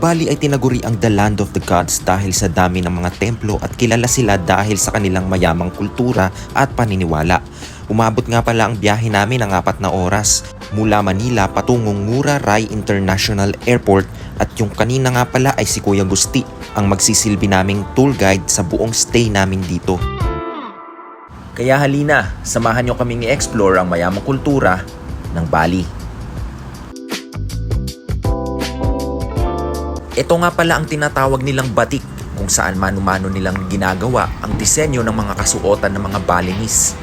Bali ay tinaguri ang the land of the gods dahil sa dami ng mga templo at kilala sila dahil sa kanilang mayamang kultura at paniniwala. Umabot nga pala ang biyahe namin ng 4 na oras mula Manila patungong Ngurah Rai International Airport at yung kanina nga pala ay si Kuya Gusti ang magsisilbi naming tour guide sa buong stay namin dito. Kaya halina, samahan nyo kaming i-explore ang mayamang kultura ng Bali. Ito nga pala ang tinatawag nilang batik kung saan mano-mano nilang ginagawa ang disenyo ng mga kasuotan ng mga Balinese.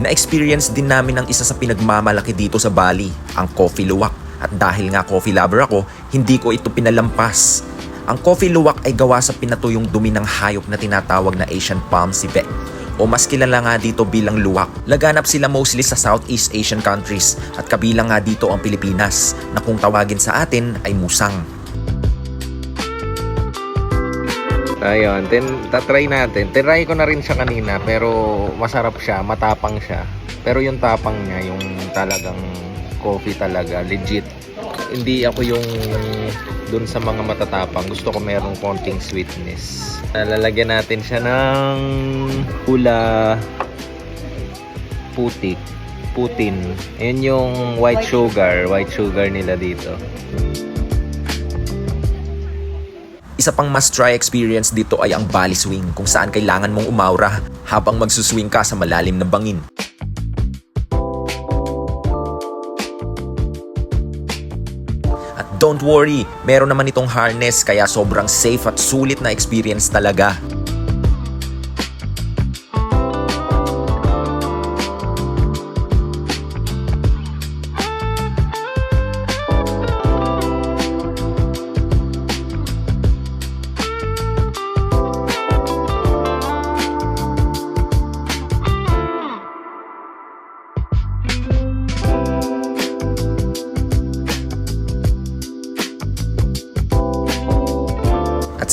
Na-experience din namin ang isa sa pinagmamalaki dito sa Bali, ang coffee luwak. At dahil nga coffee lover ako, hindi ko ito pinalampas. Ang coffee luwak ay gawa sa pinatuyong dumi ng hayop na tinatawag na Asian palm civet o mas kilala nga dito bilang luwak. Laganap sila mostly sa Southeast Asian countries at kabilang nga dito ang Pilipinas na kung tawagin sa atin ay musang. Ayun, tatry natin. Tinry ko na rin siya kanina pero masarap siya, matapang siya. Pero yung tapang niya, yung talagang coffee talaga, legit. Hindi ako yung dun sa mga matatapang. Gusto ko merong konting sweetness. Lalagyan natin siya ng hula putin. Ayun yung white sugar nila dito. Isa pang must try experience dito ay ang Bali swing kung saan kailangan mong umaura habang magsuswing ka sa malalim na bangin. At don't worry, meron naman itong harness kaya sobrang safe at sulit na experience talaga.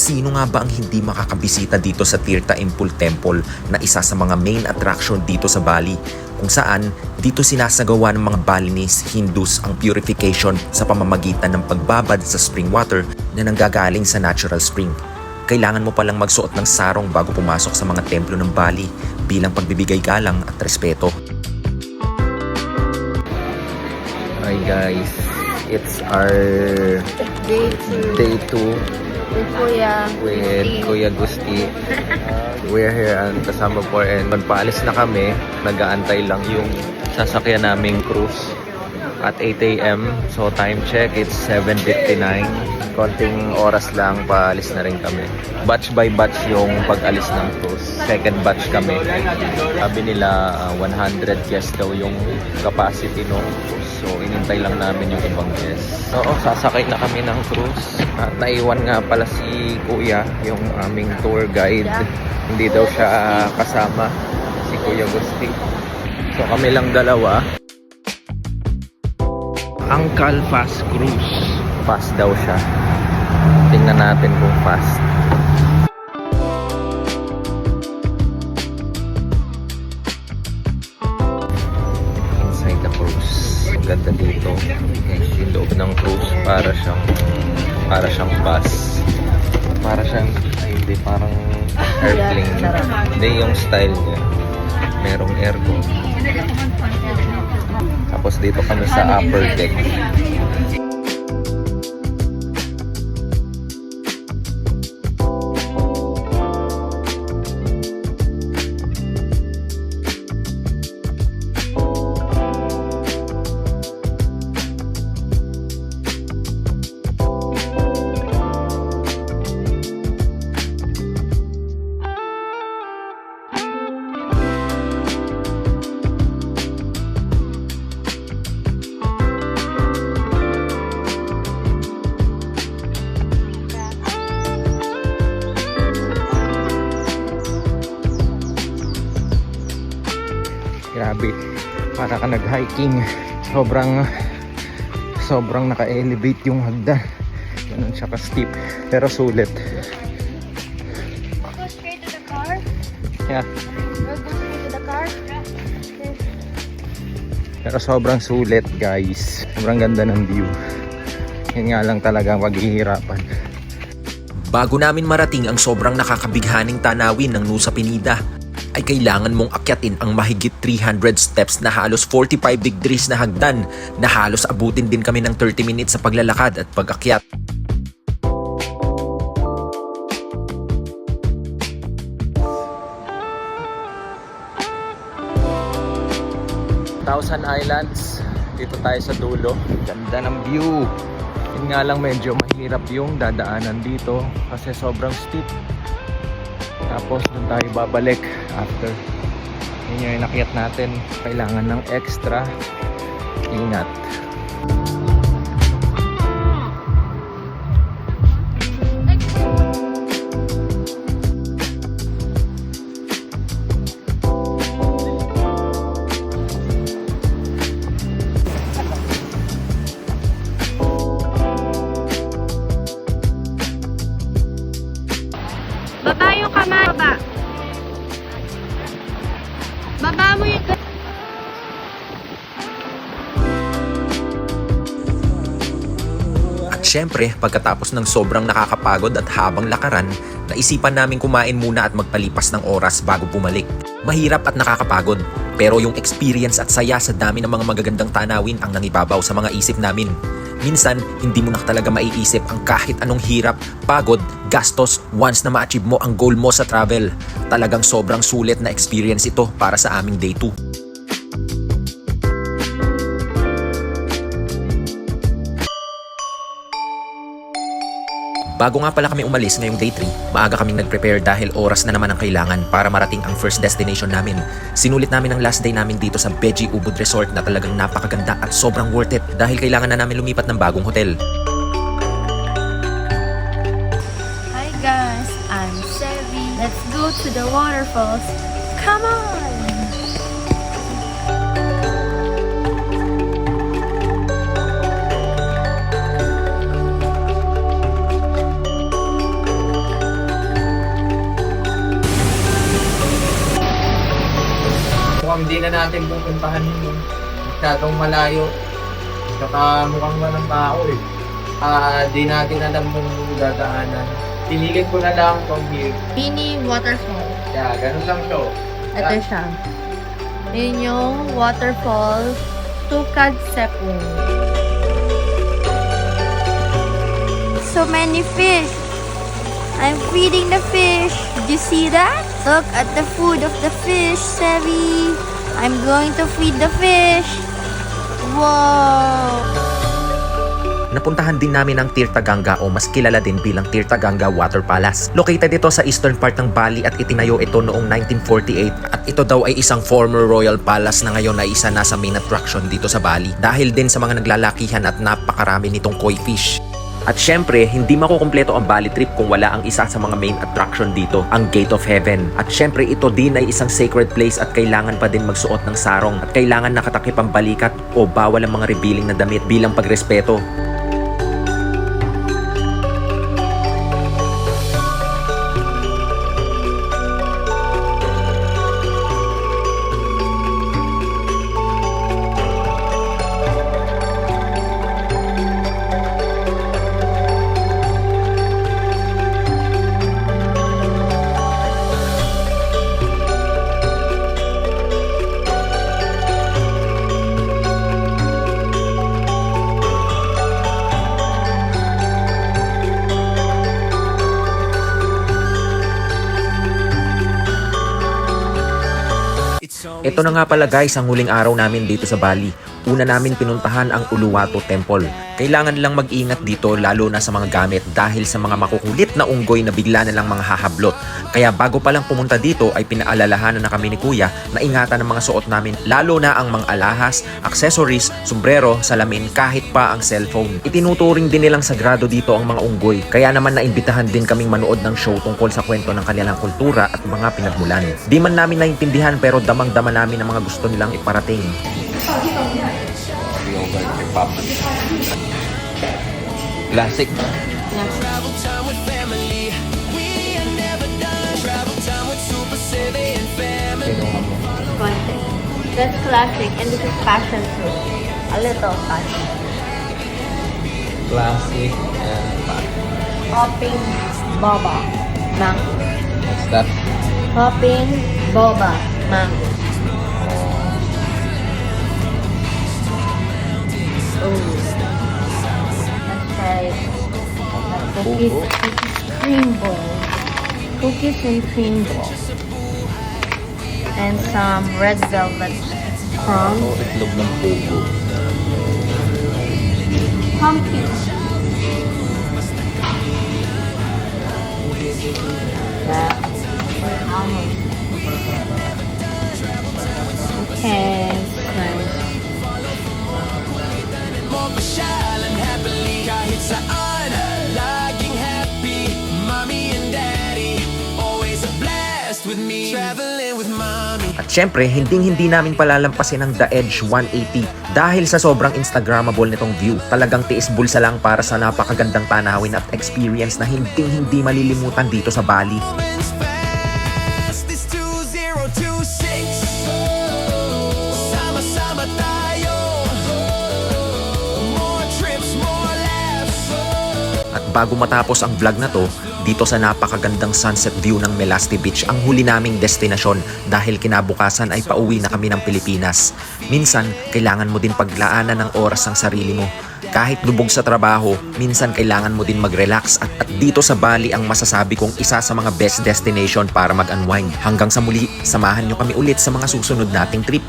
Sino nga ba ang hindi makakabisita dito sa Tirtha Impul Temple na isa sa mga main attraction dito sa Bali kung saan dito sinasagawa ng mga Balinese Hindus ang purification sa pamamagitan ng pagbabad sa spring water na nanggagaling sa natural spring. Kailangan mo palang magsuot ng sarong bago pumasok sa mga templo ng Bali bilang pagbibigay galang at respeto. Hi guys, it's our day 2 with Kuya Gusti. We're here and kasama po and magpaalis na kami. Nag-aantay lang yung sasakyan naming cruise at 8 AM. So time check, it's 7:59. Konting oras lang, paalis na rin kami. Batch by batch yung pag-alis ng cruise. Second batch kami. Sabi nila 100 guests daw yung capacity nung cruise. So inintay lang namin yung ibang guests. Oo, sasakay na kami ng cruise. At naiwan nga pala si Kuya, yung aming tour guide. Hindi daw siya kasama, si Kuya Gusti. So kami lang dalawa. Angkal Fast Cruise. Fast daw siya. Tingnan natin kung fast. Inside the cruise. Ang ganda dito. Yung loob ng cruise para siyang bus. Parang airplane. Hindi yung style niya. Merong aircon. Tapos dito kami sa upper deck. Grabe, para ka nag-hiking. Sobrang naka-elevate yung hagdan. Ganun siya ka-steep, pero sulit. Go straight to the car? Yeah. We'll go straight to the car? Okay. Pero sobrang sulit guys. Sobrang ganda ng view. Yun nga lang talaga maghihirapan. Bago namin marating ang sobrang nakakabighaning tanawin ng Nusa Penida, ay kailangan mong akyatin ang mahigit 300 steps na halos 45 degrees na hagdan na halos abutin din kami ng 30 minutes sa paglalakad at pag-akyat. Thousand Islands, dito tayo sa dulo. Ganda ng view. Yun nga lang medyo mahirap yung dadaanan dito kasi sobrang steep. Tapos dun tayo babalik after. Yun yung inakyat natin. Kailangan ng extra ingat. Baba yung kamay. Baba. Baba mo yung... At syempre, pagkatapos ng sobrang nakakapagod at habang lakaran, naisipan namin kumain muna at magpalipas ng oras bago bumalik. Mahirap at nakakapagod, pero yung experience at saya sa dami ng mga magagandang tanawin ang nangibabaw sa mga isip namin. Minsan, hindi mo na talaga maiisip ang kahit anong hirap, pagod, gastos once na ma-achieve mo ang goal mo sa travel. Talagang sobrang sulit na experience ito para sa aming day 2. Bago nga pala kami umalis ngayong day 3, maaga kaming nag-prepare dahil oras na naman ang kailangan para marating ang first destination namin. Sinulit namin ang last day namin dito sa Beji Ubud Resort na talagang napakaganda at sobrang worth it dahil kailangan na namin lumipat ng bagong hotel. Hi guys, I'm Sevi. Let's go to the waterfalls. Come on! Mukhang hindi na natin pupuntahan yun. Masyadong malayo. Saka mukhang walang tao eh. Di natin alam kung dadaanan. Pinilin ko na lang from here. Mini waterfall. Kaya ganun lang to. Ito siya. Yun yung waterfall Tukad Sepung. So many fish. I'm feeding the fish. Did you see that? Look at the food of the fish, Sevi. I'm going to feed the fish. Wow! Napuntahan din namin ang Tirtaganga o mas kilala din bilang Tirtaganga Water Palace. Located ito sa eastern part ng Bali at itinayo ito noong 1948 at ito daw ay isang former royal palace na ngayon ay isa na sa main attraction dito sa Bali dahil din sa mga naglalakihan at napakarami nitong koi fish. At syempre, hindi makukumpleto ang Bali trip kung wala ang isa sa mga main attraction dito, ang Gate of Heaven. At syempre, ito din ay isang sacred place at kailangan pa din magsuot ng sarong at kailangan nakatakip ang balikat o bawal ang mga revealing na damit bilang pagrespeto. Ito na nga pala guys ang huling araw namin dito sa Bali. Una namin pinuntahan ang Uluwatu Temple. Kailangan lang mag-ingat dito lalo na sa mga gamit dahil sa mga makukulit na unggoy na bigla na lang mga hahablot. Kaya bago pa lang pumunta dito ay pinaalalahanan na kami ni Kuya na ingatan ang mga suot namin lalo na ang mga alahas, accessories, sombrero, salamin kahit pa ang cellphone. Itinuturing din nilang sagrado dito ang mga unggoy. Kaya naman naimbitahan din kaming manood ng show tungkol sa kwento ng kanilang kultura at mga pinagmulan. Di man namin naintindihan pero damang-dama namin ang mga gusto nilang iparating. Classic. That's classic and this is passion fruit. A little passion. classic, and Hopping boba mango. what's that? Hopping boba mango. Oh. Let's try cookies cream ball. Cookies and cream ball. And some red velvet crumbs. Oh, itlog ng pugo. Pumpkin. Yeah. Almond. Okay. Nice. Masyal and happily kahit saan laging happy, mommy and daddy always blessed with me, traveling with mommy. At syempre, hindi namin palalampasin ang The Edge 180 dahil sa sobrang Instagrammable nitong view. Talagang tiis bulsa lang para sa napakagandang tanawin at experience na hindi malilimutan dito sa Bali. Moments fast, this 2026, sama-sama tayo, more trips, more laughs. At bago matapos ang vlog na to, dito sa napakagandang sunset view ng Melasti Beach ang huli naming destinasyon dahil kinabukasan ay pauwi na kami ng Pilipinas. Minsan, kailangan mo din paglaanan ng oras ang sarili mo. Kahit lubog sa trabaho, minsan kailangan mo din mag-relax at dito sa Bali ang masasabi kong isa sa mga best destination para mag-unwind. Hanggang sa muli, samahan nyo kami ulit sa mga susunod nating trip.